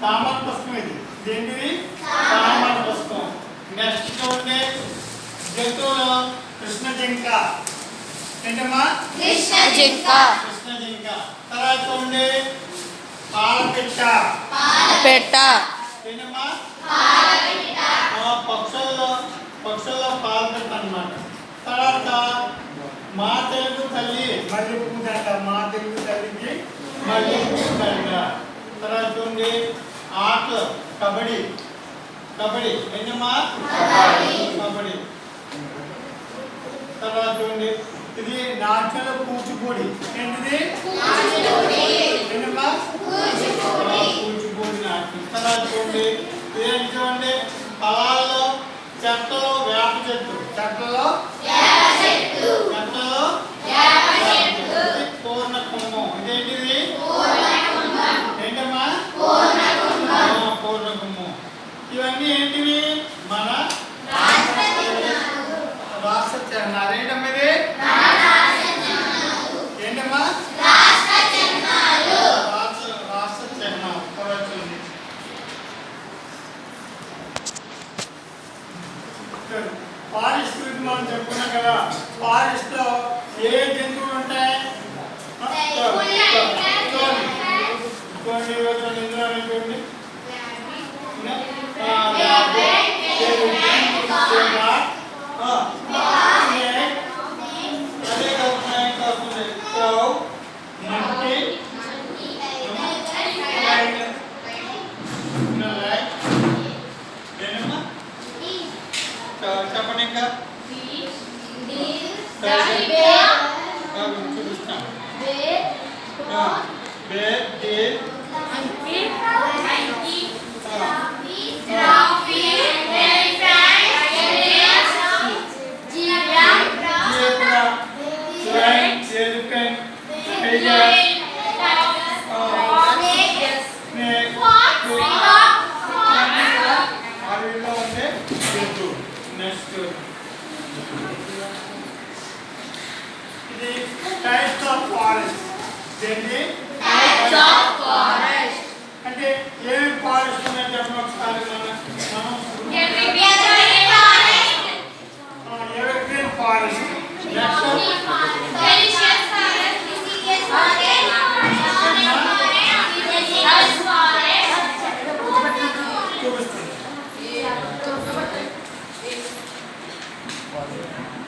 తామర పుష్పం ఇది ఏంటిది తామర పుష్పం. నెక్స్ట్ చూడండి జంతువులు కృష్ణ జింక ఏంటమ్మా కృష్ణ జింక. కృష్ణ జింక. తర్వాత చూడండి పాలపిట్ట పెట్ట. ఏంటమ్మా పక్షుల్లో పాలపిట్ట అన్నమాట. తర్వాత మా తెలుగు తల్లి మళ్ళీ పూజంట. మా తెలుగు తల్లికి మళ్ళీ పూజంట. తర్వాత చూడండి ఆటలు కబడ్డీ ఏంటమ్మా కబడ్డీ. తర్వాత చూడండి ఇది నాట్యాల కూచిపూడి ఏంటిది ఏంటమ్మా కూచిపూడి నాట్యం. తర్వాత చూడండి ఇదేంటి చూడండి పొలాల్లో చెట్టలో వేప చెట్టు చెట్లలో పూర్ణ కుంభం. ఇదేంటిది ఏంటమ్మా పూర్ణ కుంభం. ఇవన్నీ ఏంటివి మన రాష్ట్ర చిహ్నాలు. ఏంటమ్మా ఇది ఏంటమ్మా రాష్ట్ర చిహ్నాలు. చూడండి ఫారెస్ట్ గురించి మనం చెప్పుకున్నాం కదా. ఫారెస్ట్ లో ఏ జంతువులు ఉంటాయి చూడండి. చెప్పండి ఇంకా చూపిస్తాను. నెక్స్ట్ ఇది టైప్స్ ఆఫ్ ఫారెస్ట్. ఏంటి అంటే ఏమి ఫారెస్ట్ ఉన్నాయో చెప్పండి ఒకసారి. Evergreen forest.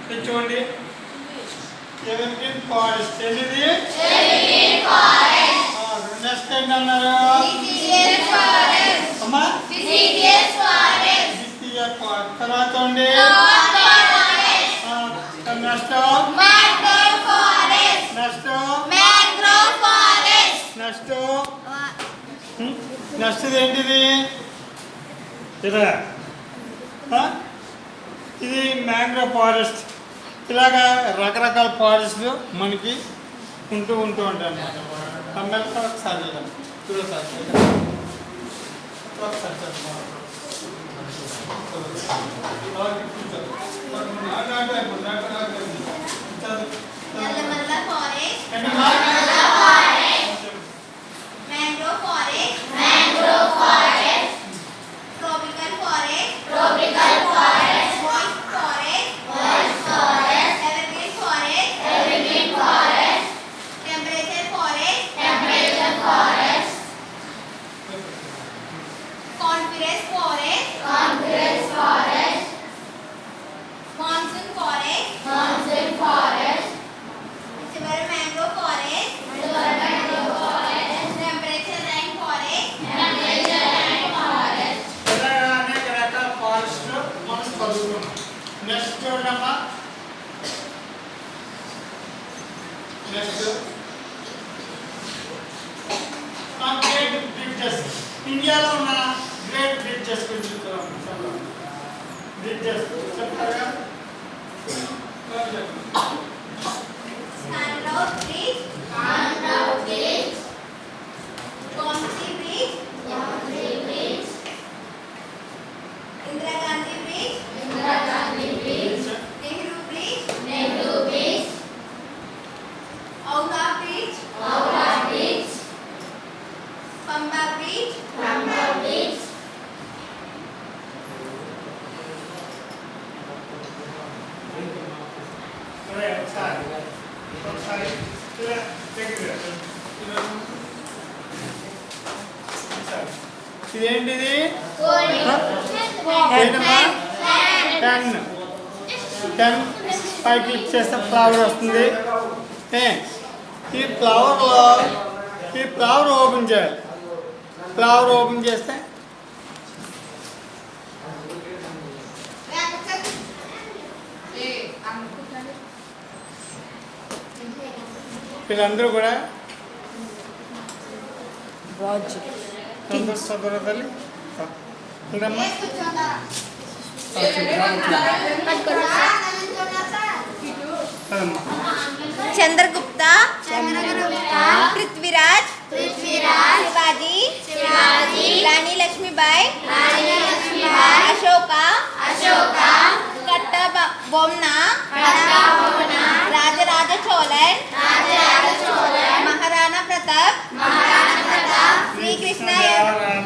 నెక్స్ట్ చూడండి ఎవర్గ్రీన్ ఫారెస్ట్. ఏంటిది నెక్స్ట్ ఏంటన్నారు అమ్మా తర్వాత చూడండి నెక్స్ట్ ఇది ఏంటిది ఇదా ఇది మ్యాంగ్రోవ్ ఫారెస్ట్. ఇలాగా రకరకాల ఫారెస్ట్లు మనకి ఉంటూ ఉంటాయి అన్నమాట. తమిళతో ఒకసారి నెక్స్ట్ చూడమ్మా. Next great bridges. ఇండియాలో ఉన్న గ్రేట్ బ్రిడ్జెస్ గురించి బ్రిడ్జెస్ చెప్తారా? సరే, ఒకసారి ఇలా దగ్గర. ఇదేంటిది? ఏంటమ్మా? పెన్ పై క్లిక్ చేస్తే ఫ్లవర్ వస్తుంది. ఈ ఫ్లవర్ ఓపెన్ చేయాలి. ఫ్లవర్ ఓపెన్ చేస్తే వీళ్ళందరూ కూడా తల్లి చంద్రగుప్త పృథ్వీరాజ్ శివాజీ రాణి లక్ష్మీబాయి అశోక కట్టబొమ్న రాజరాజ చోళన్ మహారాణా ప్రతాప్ శ్రీకృష్ణదేవరాయ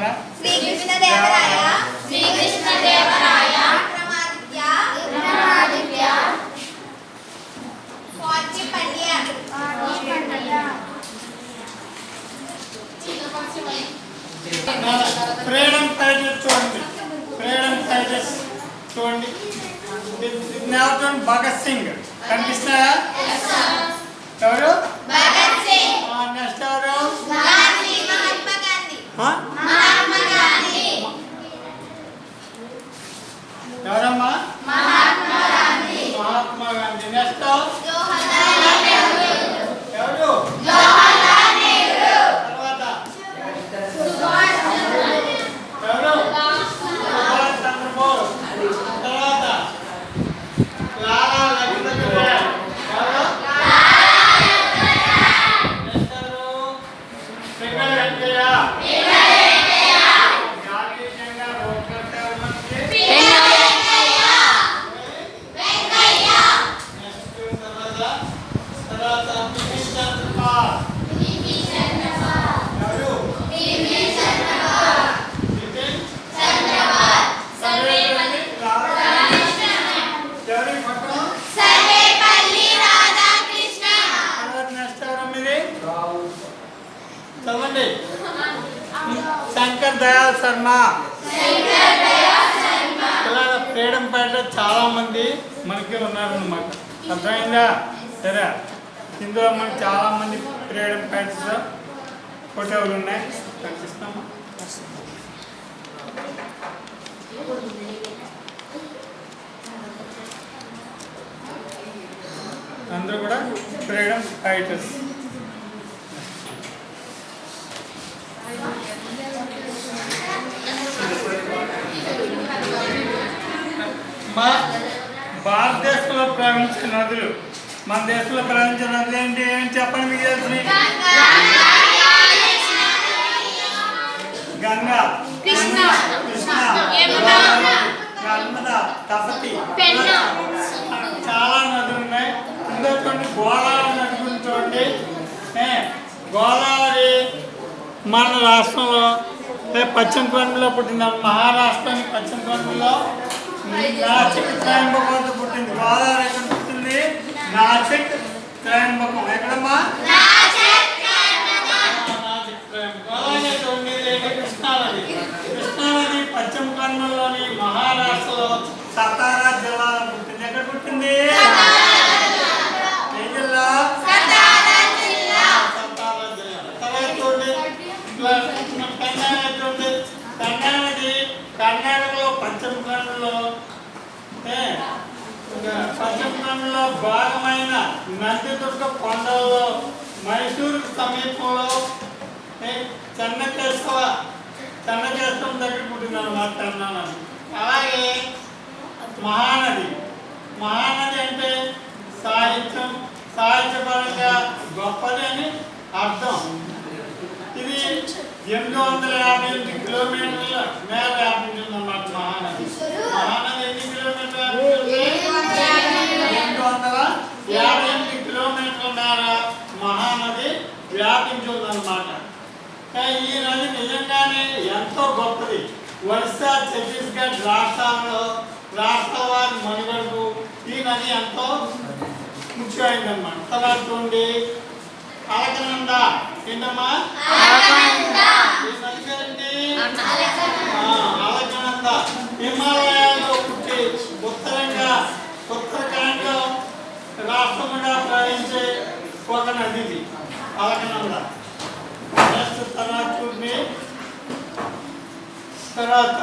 విక్రమాదిత్య స్వాతి పండ్య ఫ్రీడమ్ టైటిల్స్ చూడండి. ఫ్రీడమ్ టైటిల్స్ చూడండి. భగత్ సింగ్ కనిపిస్తాయా? ఎవరు? నెక్స్ట్ ఎవరు? ఎవరమ్మా? మహాత్మా గాంధీ. నెక్స్ట్ ఎవరు? తర్వాత ఎవరు? సుభాష్ చంద్రబోస్. తర్వాత లాలా లజపతి రాయ్. ఎవరు? నెక్స్ట్ ఎవరు? పింగళి వెంకయ్య. జాతీయంగా రోడ్లెట్ ఎవరు? శంకర్ దయాళ్ శర్మ. ఇలా ఫ్రీడమ్ ఫైటర్ చాలా మంది మనకి ఉన్నారన్నమాట. అర్థమైందా? సరే, ఇందులో మనకి చాలా మంది ఫ్రీడమ్ ఫైటర్స్ ఫోటోలు ఉన్నాయి. కనిపిస్తామా? అందరూ కూడా ఫ్రీడమ్ ఫైటర్స్. భారతదేశంలో ప్రవహించే నదులు. మన దేశంలో ప్రవహించే నదులు ఏంటి? ఏంటి చెప్పండి మీకు తెలిసి? గంగా, కృష్ణ, నర్మదా, తపతి. చాలా నదులు ఉన్నాయి. ఇందులో కొన్ని గోదావరి నది గురించి చూడండి. గోదావరి మన రాష్ట్రంలో పశ్చిమ కనుమలో పుట్టింది. మహారాష్ట్రని పశ్చిమ కనుమలో నాసిక్ త్రయంబకం పుట్టింది. గోదావరి ఎక్కడ పుట్టింది? నాసిక్ త్రయంబకం. ఎక్కడమ్మా? కృష్ణానది. కృష్ణానది పశ్చిమ కనుమలోని మహారాష్ట్రలో సతారా జిల్లాలో పుట్టింది. ఎక్కడ పుట్టింది? ఏ జిల్లా? సతారా జిల్లా. తర్వాత చూడండి, కర్ణాటకలో పశ్చిమ కనుమలో భాగమైన నందిదుర్గ కొండలలో మైసూరు సమీపంలో చెన్నకేశవం దగ్గర పుట్టిందన్నమాట కర్ణాటక. అలాగే మహానది. మహానది అంటే సాహిత్యపరంగా గొప్పది అని అర్థం. ఇది 858 కిలోమీటర్ల మేర వ్యాపించిందన్నమాట మహానది. మహానది ఎన్ని కిలోమీటర్లు? 858 కిలోమీటర్ల మేర మహానది వ్యాపించిందన్నమాట. కానీ ఈ నది నిజంగానే ఎంతో గొప్పది. ఒరిస్సా, ఛత్తీస్గఢ్ రాష్ట్రాల వారి మనుగడకు ఈ నది ఎంతో ముఖ్యమైనదన్నమాట. తర్వాత చూడండి అలకనంద ఏంటమ్మా? ఈ నది పేరేంటి? అలకనంద. హిమాలయాల్లో పుట్టి ఉత్తరాఖండ్ రాష్ట్రముగా ప్రవహించే ఒక నది అలకనంద. నెక్స్ట్ తర్వాత చూడండి తర్వాత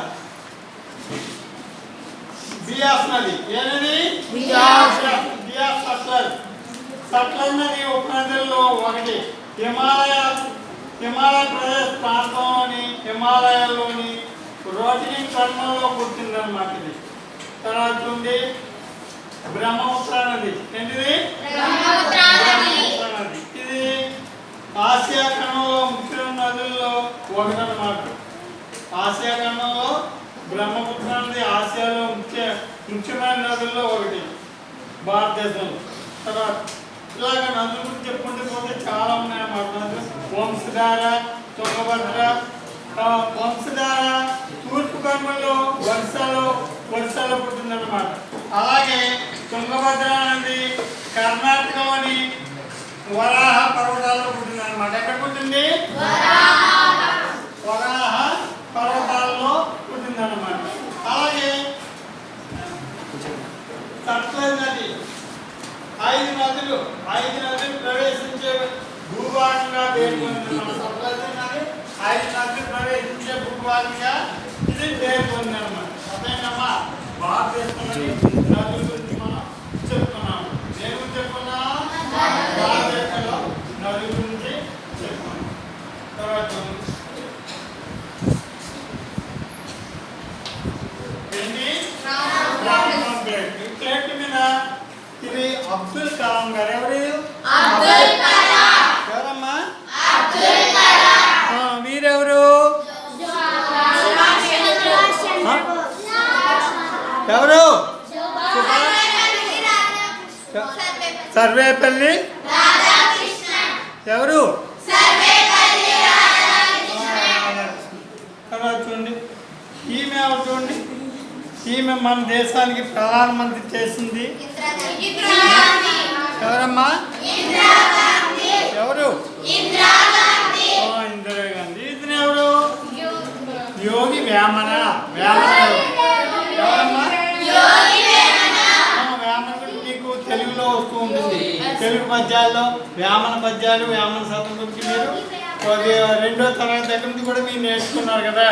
బియాస్ నది. ఏనది? బియాస్ సట్లర్ నది ఉపనదుల్లో ఒకటి. హిమాలయ ప్రదేశ్ ప్రాంతంలోని హిమాలయాల్లోని రోహిణి కర్మంలో పుట్టిందన్నమాట ఇది. తర్వాత చూడండి బ్రహ్మపుత్ర నది. ఏంటిది? బ్రహ్మపుత్ర నది. ఇది ఆసియా ఖండంలో ముఖ్య నదుల్లో ఒకటన్నమాట. ఆసియా ఖండంలో బ్రహ్మపుత్ర నది ఆసియాలో ముఖ్యమైన నదుల్లో ఒకటి భారతదేశంలో. తర్వాత ఇలాగ నదుల గురించి చెప్పుకుంటూ పోతే చాలా ఉన్నాయన్నమాట. నదులు వంశధార, తుంగభద్ర. వంశధార తూర్పు కనుమల్లో వర్షాలో పుట్టిందన్నమాట. అలాగే తుంగభద్ర నది కర్ణాటకలోని వరాహ పర్వతాల్లో పుట్టిందన్నమాట. ఎక్కడ పుట్టింది? వరాహ పర్వతాల్లో పుట్టిందన్నమాట. అలాగే సట్లెజ్ నది 5 నదులు ప్రవేశించే భూభాగంగా పేర్కొందన్నమాట. సట్లెజ్ నది 5 నదులు ప్రవేశించే భూభాగంగా ఇది పేర్కొందన్నమాట. అదేనమ్మా భారతదేశంలోని నదుల గురించి మనం చెప్పుకున్నాము. దేని గురించి చెప్పుకున్నాం? భారతదేశంలో నదుల గురించి చెప్పుకున్నాం. తర్వాత ప్లేట్ మీద ఇది అబ్దుల్ కలాం గారు. ఎవరమ్మా? వీరెవరు? ఎవరు? సర్వేపల్లి ఎవరు? చూడండి ఈమె ఎవరు? చూడండి ఈమె మన దేశానికి ప్రధానమంత్రి చేసింది ఎవరమ్మా? ఎవరు? ఇందిరాగాంధీ. ఇతను ఎవరు? యోగి వేమన. ఎవరమ్మా? వేమన మీకు తెలుగులో వస్తూ ఉంటుంది. తెలుగు పద్యాల్లో వేమన పద్యాలు, వేమన శతం గురించి మీరు 2వ తరగతి దగ్గర నుంచి కూడా మీరు నేర్చుకున్నారు కదా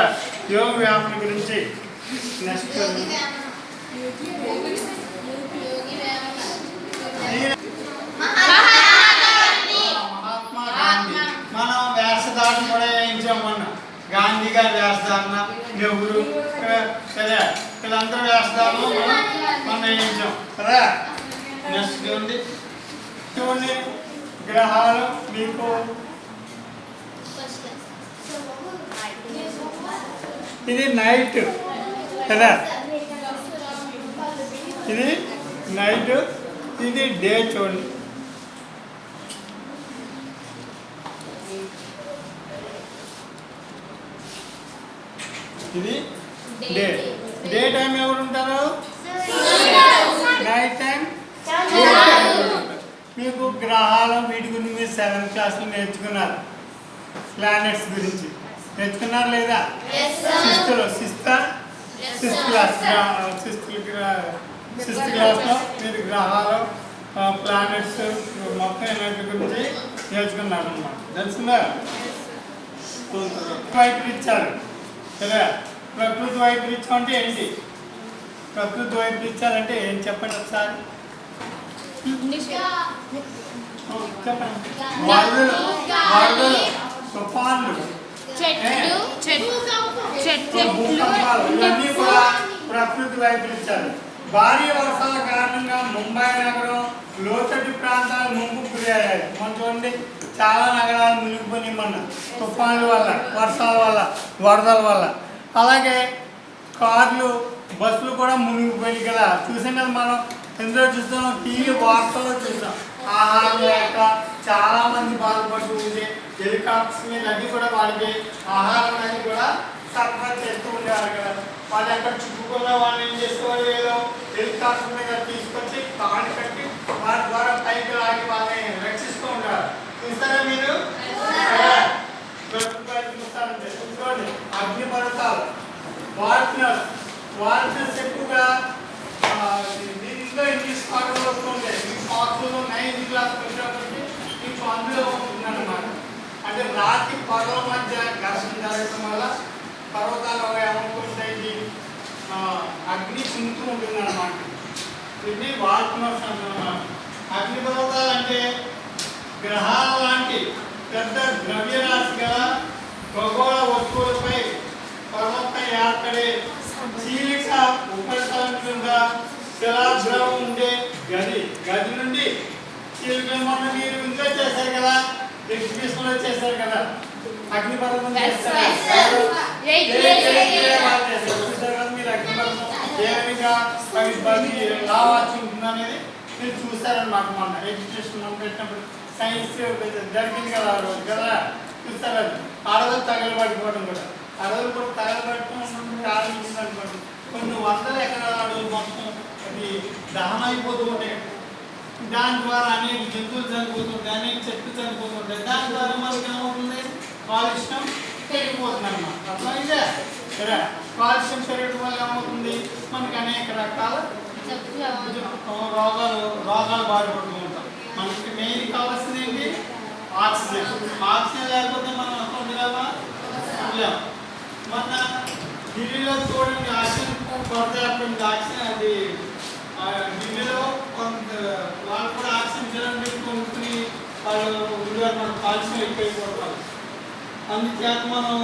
యోగి వేమన గురించి. నెక్స్ట్ మహాత్మా గాంధీ. మనం వేషధారణ కూడా వేయించామన్నా. గాంధీ గారి వేషధారణ, నెహ్రూ కదా, వీళ్ళందరూ వేషధారణ మనం వేయించాం కదా. నెక్స్ట్ చూడండి గ్రహాలు మీకు ఇది నైట్ కదా, ఇది నైట్, ఇది డే. చూడండి ఇది డే టైం ఎవరు ఉంటారు? నైట్ టైం మీకు గ్రహాలు వీటి గురించి మీరు 7th క్లాస్లో నేర్చుకున్నారు. ప్లానెట్స్ గురించి నేర్చుకున్నారు లేదా? సిక్స్త్ క్లాస్లో మీరు గ్రహాలు, ప్లానెట్స్ మొత్తం ఎనర్జీ గురించి నేర్చుకున్నారు అన్నమాట. తెలుసుందా? వైపరీత్యాలు కదా. ప్రకృతి వైపరీత్యం అంటే ఏంటి? ప్రకృతి వైపరీత్యాలు అంటే ఏం చెప్పండి ఒకసారి. చెప్పండి. వరదలు, తుఫాన్లు, భూకంపాలు ఇవన్నీ కూడా ప్రకృతి వైపరీత్యాలు. భారీ వర్షాల కారణంగా ముంబై నగరం లోతట్టు ప్రాంతాలు ముంపు గురయ్యాయి. మనం చూడండి చాలా నగరాలు మునిగిపోయి మన తుఫాన్ల వల్ల, వర్షాల వల్ల, వరదల వల్ల. అలాగే కార్లు, బస్సులు కూడా మునిగిపోయి కదా. చూసాం కదా మనం, ఎందులో చూస్తాం? టీవీ వార్తల్లో చూసాం. ఆహారం లేక చాలా మంది బాధపడుతూ ఉంటే హెలికాప్టర్స్ మీద అన్ని కూడా వాళ్ళకి ఆహారం అది కూడా సరఫరా చేస్తూ ఉండేవారు కదా. వాళ్ళు ఎక్కడ చుట్టుకున్న వాళ్ళు ఏం చేసేవారు, ఏదో హెలికాప్టర్ మీద తీసుకొచ్చి తాడు కట్టి వారి ద్వారా పైకి లాగి వాళ్ళని రక్షిస్తూ ఉంటారు. చూస్తారా మీరు? చూడండి, అగ్ని పర్వతాలు వాల్నట్స్ ఎక్కువగా దీంట్లో ఇంగ్లీష్ పాటలు వస్తుంటాయి. ఈ పాటలు 9th క్లాస్ వచ్చేటప్పటికి మీకు అందులో ఉంటుందన్నమాట. అంటే రాత్రి పగల మధ్య ఘర్షణ జరగడం వల్ల పర్వతాలు ఏమవుతుంటాయి, అగ్ని చింతూ ఉంటుంది అన్నమాట. వీటిని వాల్నట్స్ అంటున్నమాట. అగ్ని పర్వతాలు అంటే గ్రహాల లాంటి పెద్ద ద్రవ్యరాశి గల ఖగోళ వస్తువులపై పర్వత ఏర్పడే చీలిక ఉపరితలం కింద శిలాద్రవం ఉండే గది నుండి చీలికలు మొన్న మీరు ఇంట్లో చేశారు కదా, ఎగ్జిబిషన్ లో చేశారు కదా, అగ్నిపర్వతం చేస్తారు. మీరు అగ్నిపర్వతం ఏ విధంగా లావా చింటుంది అనేది మీరు చూసారనమాట. మొన్న ఎగ్జిబిషన్ పెట్టినప్పుడు సైన్స్ జరిగింది కదా ఆ రోజు కదా, చూస్తారు. అది అడవులు తగలబడిపోవడం కూడా, అడవులు కూడా తగలబడిపోవడం ప్రారంభించింది అనుకోండి. కొన్ని వందల ఎకరాల అడవులు మొత్తం అది దహనం అయిపోతూ ఉంటాయి. దాని ద్వారా అనేక జంతువులు చనిపోతుంటాయి, అనేక చెట్లు చనిపోతుంటాయి. దాని ద్వారా మనకి ఏమవుతుంది, కాలుష్యం పెరిగిపోతుంది అన్నమాట. అర్థమైందే సరే. కాలుష్యం పెరగడం వల్ల ఏమవుతుంది, మనకి అనేక రకాల రోగాలు బాధపడుతూ ఉంటాం. మనకి మెయిన్ కావాల్సింది ఏంటి, ఆక్సిజన్. ఆక్సిజన్ లేకపోతే మనం అక్కడ ఉండగలమా? ఉండలేము. మొన్న ఢిల్లీలో చూడండి, ఆక్సిజన్ కొరత ఏర్పడింది. ఆక్సిజన్ అది ఢిల్లీలో కొంత వాళ్ళు కూడా ఆక్సిజన్ సిలిండర్ కొనుక్కుని వాళ్ళు ఉండేవారు. మనం కాలుష్యం ఎక్కువైపోతాం. అందుచేత మనం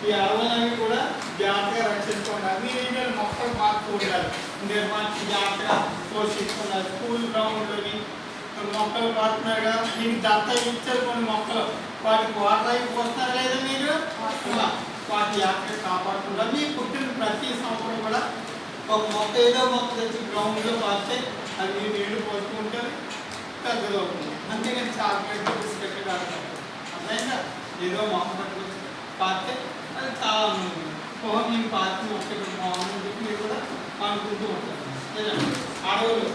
ఈ అడవులన్నీ కూడా జాగ్రత్తగా రక్షించుకోవాలి. మీరు ఏం చేయాలి, మొక్కలు మార్చుతూ ఉండాలి. నిర్మాణం జాగ్రత్తగా పోషిస్తున్నారు. స్కూల్ గ్రౌండ్లోని మొక్కలు పాడుతున్నారు కదా, మీకు దత్త ఇచ్చారు కొన్ని మొక్కలు, వాటికి వాటర్ అయిపోతున్నారు లేదా మీరు, వాటి జాగ్రత్తగా కాపాడుతున్నారు. మీకు పుట్టిన ప్రతి సంవత్సరం కూడా ఒక మొక్క ఏదో మొక్క తెచ్చి గ్రౌండ్లో పాస్తే అది మీరు నీళ్లు పోసుకుంటే పెద్దది అవుతుంది. అంతేగాని చాక్లెట్ బిస్కెట్ కాదు, అర్థమైందా? ఏదో మొక్క పట్టుకొచ్చి పాస్తే అది చాలా ఉంటుంది. నేను పాతి మొక్క ఇక్కడ బాగుందని చెప్పి మీరు కూడా అనుకుంటూ ఉంటారు. అడవులు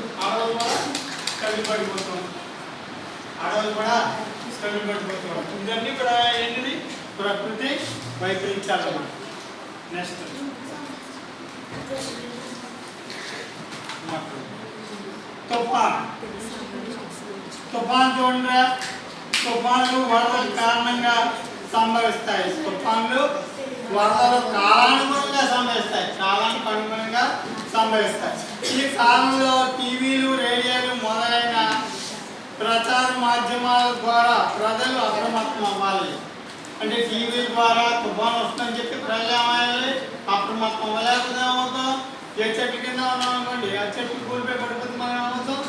కూడా కళ్ళిపడిపోతూ ఉంటాయి. అడవులు కూడా కళ్ళిపడిపోతూ ఉంటాయి. ఇవన్నీ కూడా ఏంటిది, ప్రకృతి వైపరీత్యాలన్నమాట. నెక్స్ట్ తుఫాన్ చూడండి. తుఫాన్లు వరదల కారణంగా సంభవిస్తాయి. తుఫాన్లు వరదలు కాలానుగుణంగా సంభవిస్తాయి, కాలానికి అనుగుణంగా సంభవిస్తాయి. ఈ కాలంలో టీవీలు, రేడియోలు మొదలైన ప్రచార మాధ్యమాల ద్వారా ప్రజలు అప్రమత్తం అవ్వాలి. అంటే టీవీ ద్వారా తుఫాను వస్తుందని చెప్పి ప్రజలు ఏమయ్యాలి, అప్రమత్తం అవ్వలేకపోతే ఏమవుతాం, ఏ చెట్టు కింద ఉన్నాం అనుకోండి, ఆ చెట్టు కూలిపోయి పడిపోతే మనం ఏమవుతాం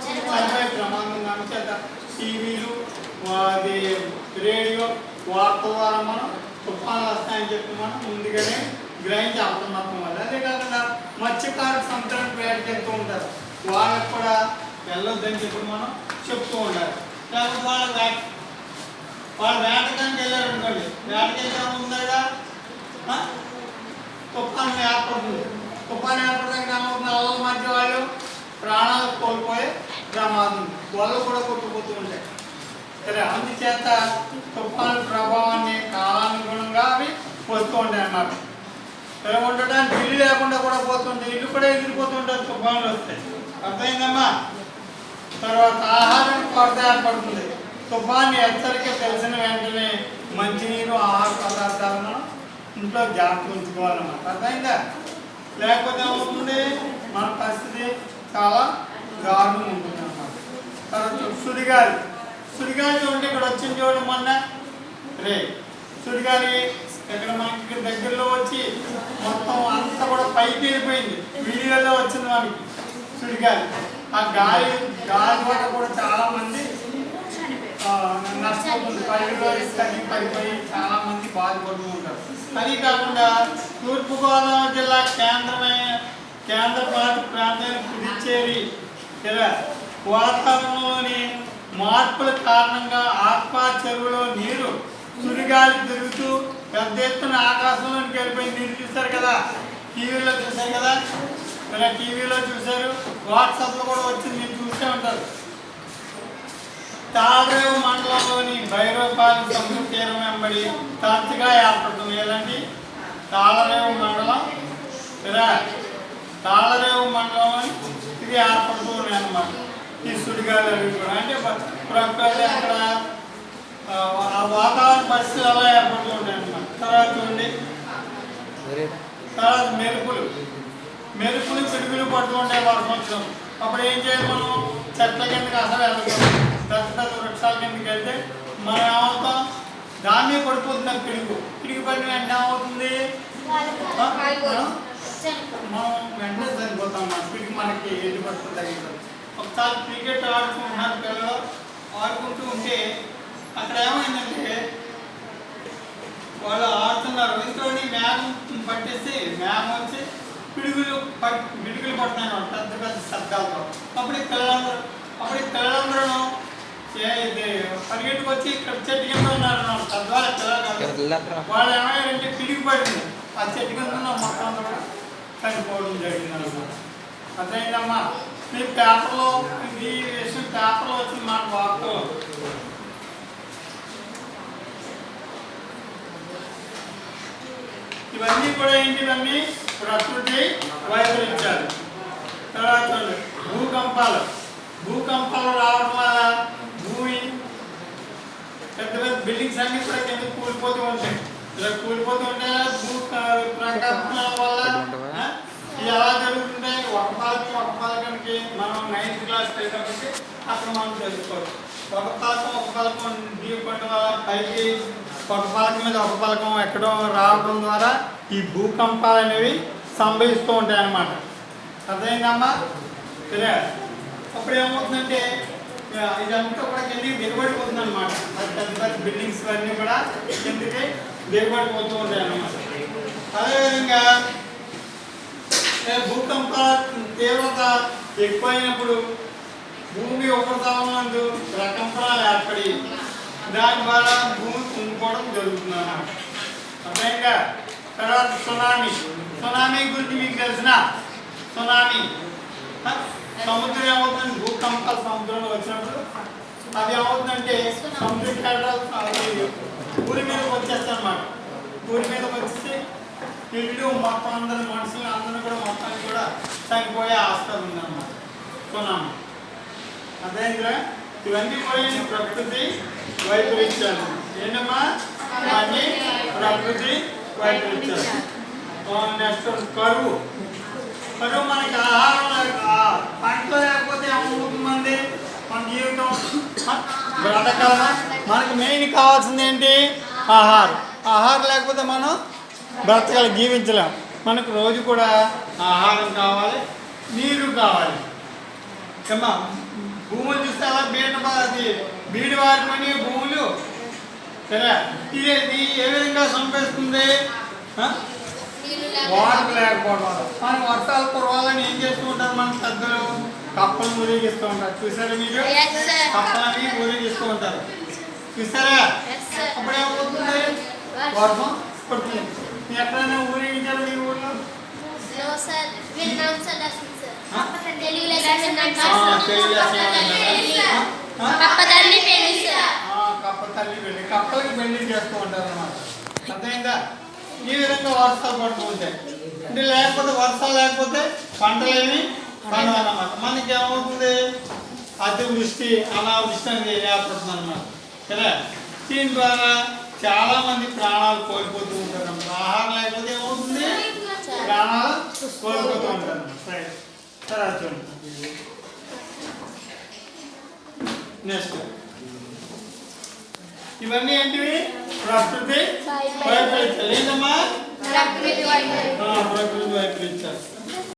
చనిపోయే ప్రమాదం. అందుచేత టీవీలు, అది రేడియో, వార్త ద్వారా మనం తుఫాను వస్తాయని చెప్పి మనం ముందుగానే గ్రహించి అప్రమత్తం అవ్వాలి. అదే కాకుండా మత్స్యకారులు సముద్రానికి వేటకెళ్తూ ఉంటారు, వాళ్ళకు కూడా వెళ్ళొద్దని చెప్పి మనం చెప్తూ ఉండాలి. లేకపోతే వాళ్ళు వేటకానికి వెళ్ళారు అనుకోండి, వేటకెళ్తే ఉందా తుఫాను ఏర్పడుతుంది. తుఫాను ఏర్పడడానికి ఏమవుతుంది, అలల మధ్య వాళ్ళు ప్రాణాలు కోల్పోయే ప్రమాదం, వాళ్ళు కూడా కొట్టుకుపోతూ ఉంటాయి. సరే, అందుచేత తుఫాను ప్రభావాన్ని కాలానుగుణంగా అవి వస్తూ ఉంటాయి అన్నమాట. సరే, ఉండటానికి ఇల్లు లేకుండా కూడా పోతుంటాయి, ఇల్లు కూడా ఎగిరిపోతుంటాయి తుఫానులు వస్తాయి. అర్థమైందమ్మా? తర్వాత ఆహారం కొరత ఏర్పడుతుంది. తుఫాను హెచ్చరిక తెలిసిన వెంటనే మంచినీరు, ఆహార పదార్థాలను ఇంట్లో జాగ్రత్త ఉంచుకోవాలన్నమాట. అర్థమైందా? లేకపోతే ఏమవుతుంది, మన పరిస్థితి చాలా దారుణం ఉంటుంది అన్నమాట. తర్వాత సుడిగాలి చూడండి, ఇక్కడ వచ్చింది చూడండి మొన్న సుడిగాలి ఇక్కడ మనకి దగ్గరలో వచ్చి మొత్తం అంతా కూడా పైకి వెళ్ళిపోయింది. వీడియోలో వచ్చింది మనకి సుడిగాలి. ఆ గాలి వల్ల కూడా చాలా మంది నష్టపోతుంది. పైలో పడిపోయి చాలా మంది బాధపడుతూ ఉంటారు. అది కాకుండా తూర్పుగోదావరి జిల్లా కేంద్రపాలిత ప్రాంతానికి పుదుచ్చేరి వాతావరణంలోని మార్పుల కారణంగా ఆక్వా చెరువులో నీరు సుడిగాలి తిరుగుతూ పెద్ద ఎత్తున ఆకాశంలోకి వెళ్ళిపోయి నీరు చూశారు కదా, టీవీలో చూశారు కదా, ఇలా టీవీలో చూశారు, వాట్సాప్లో కూడా వచ్చి మీరు చూసే ఉంటారు. తాళరేవు మండలంలోని భైరవపాలెం సముద్ర తీరం వెంబడి తరచుగా ఏర్పడుతుంది. ఏదండి? తాళరేవు మండలం, ఇలా తాళరేవు మండలంలోని ఇది ఏర్పడుతూ ఉన్నాయి అన్నమాట. ఈ సుడిగాలి అవి కూడా అంటే ప్రకృతి అక్కడ ఆ వాతావరణ పరిస్థితులు అలా ఏర్పడుతూ ఉంటాయి అన్నమాట. తర్వాత చూడండి, తర్వాత మెరుపులు పిడుగులు పడుతూ ఉంటాయి వర్షం వచ్చినాం. అప్పుడు ఏం చేయాలి? మనం చెట్ల కిందకి అసలు వెళ్తాం, పెద్ద పెద్ద వృక్షాల కిందకి వెళ్తే మనం ఏమవుతాం? దాన్ని పడిపోతున్నాం. పిడుగు పడిన వెంటనే ఏమవుతుంది? మనం వెంటనే చనిపోతాం. పిడుగు మనకి ఎటు పడుతుంది తగ్గుతుంది. ఒకసారి క్రికెట్ ఆడుకుంటున్నారు పిల్లలు, ఆడుకుంటూ ఉంటే అక్కడ ఏమైందంటే వాళ్ళు ఆడుతున్నారు, ఇంట్లోని మేఘం పట్టేసి మేఘం వచ్చి పిడుగులు పడుతున్నాయి పెద్ద పెద్ద శబ్దాలతో. అప్పుడు పిల్లలందరూ పరిగెట్టుకు వచ్చి ఇక్కడ చెట్టు కింద ఉన్నారు. తద్వారా పిల్లలు వాళ్ళు ఏమైనా పిడుగు పడింది, ఆ చెట్టు కింద ఉన్న మొత్తం అంతా చనిపోవడం జరిగింది అనమాట. అర్థమైందమ్మా? మీ పేపర్లో ఈ విషయం పేపర్లో వచ్చింది మాట వార్తలో. ఇవన్నీ కూడా ఏంటి? ఇవన్నీ ప్రకృతి వైపరీత్యాలు. తర్వాత భూకంపాలు రావడం వల్ల భూమి పెద్ద పెద్ద బిల్డింగ్స్ అన్ని కూడా కింద కూలిపోతూ ఉంటాయి. ఇలా కూలిపోతూ ఉంటే ప్రకంపనల వల్ల ఎలా జరుగుతుంటాయి? ఒక పలకానికి మనం 9th క్లాస్ కాబట్టి అక్కడ మనం తెలుసుకోవచ్చు. ఒక పలకం ఢీకొట్టడం వల్ల పైకి ఒక పలకం మీద ఒక పలకం ఎక్కడో రావడం ద్వారా ఈ భూకంపాలు అనేవి సంభవిస్తూ ఉంటాయి అన్నమాట. అర్థమైందమ్మా? సరే, అప్పుడు ఏమవుతుందంటే ఇదంతా కూడా కిందకి దిగబడిపోతుంది అనమాట. పెద్ద పెద్ద బిల్డింగ్స్ అన్నీ కూడా కిందకి దిగబడిపోతూ ఉంటాయి అన్నమాట. అదేవిధంగా భూకంప తీవ్రత ఎక్కువైనప్పుడు భూమి ఉపరితలంలో ప్రకంపనలు ఏర్పడి దాని ద్వారా భూమి కుంగిపోవడం జరుగుతుంది అన్నమాట. అర్థంగా? తర్వాత సునామీ గురించి మీకు తెలిసిన సునామీ సముద్రం ఏమవుతుంది? భూకంపాలు సముద్రంలో వచ్చినప్పుడు అది ఏమవుతుందంటే సముద్ర కేంద్రాలు ఊరి మీదకి వచ్చేస్తాయి అన్నమాట. ఊరి మీదకి వచ్చేసి ఇల్లు మొత్తం అందరూ మనుషులు అందరూ కూడా మొత్తానికి కూడా చనిపోయే ఆస్కారం ఉందన్నమాట. సునామీ. అదేంద్రా? ఇవన్నీ కూడా ప్రకృతి వైపరీత్యాలు. ఏంటమ్మా? ఇవన్నీ ప్రకృతి వైపరీత్యాలు. నెక్స్ట్ కరువు మనకి ఆహారం పంటలో లేకపోతే ఏమవుతుందండి? మన జీవితం బ్రతకాలమా? మనకి మెయిన్ కావాల్సింది ఏంటి? ఆహారం లేకపోతే మనం బ్రతకాలి, జీవించలేం. మనకు రోజు కూడా ఆహారం కావాలి, నీరు కావాలి. ఏమా భూములు చూస్తే అలా బీడి వారిపోయి భూములు సరే ఇది ఏ విధంగా సంపేస్తుంది? వాటర్ లేకపోవడం వల్ల. మనకి వర్షాలు కురవాలని ఏం చేస్తూ ఉంటారు మన పెద్దలు? కప్పలు ఊరేగిస్తూ ఉంటారు. చూసారా మీరు? కప్పలని ఊరేగిస్తూ ఉంటారు. చూసారా? అప్పుడు ఏమవుతుంది? వర్షం పడుతుంది. ఎక్కడైనా ఊరేగించారు మీ ఊళ్ళో? కప్పలకి పెళ్లి చేస్తూ ఉంటారు అన్నమాట. అర్థమైందా? ఈ విధంగా వర్షాలు పడుతూ ఉంటాయి. అంటే వర్షాలు లేకపోతే పంటలేమి పండవన్నమాట. మనకి ఏమవుతుంది? అతివృష్టి అనావృష్టి అనేది ఏర్పడుతుంది అన్నమాట. కదా? దీని ద్వారా చాలా మంది ప్రాణాలు కోల్పోతూ ఉంటారు అన్నమాట. ఆహారం లేకపోతే ఏమవుతుంది? ప్రాణాలు కోల్పోతూ ఉంటారు. సరే చూడండి. నెక్స్ట్ ఇవన్నీ ఏంటివి? ప్రకృతి వైపరీత్యాలు. ఏంటమ్మా? ప్రకృతి వైపరీత్యాలు.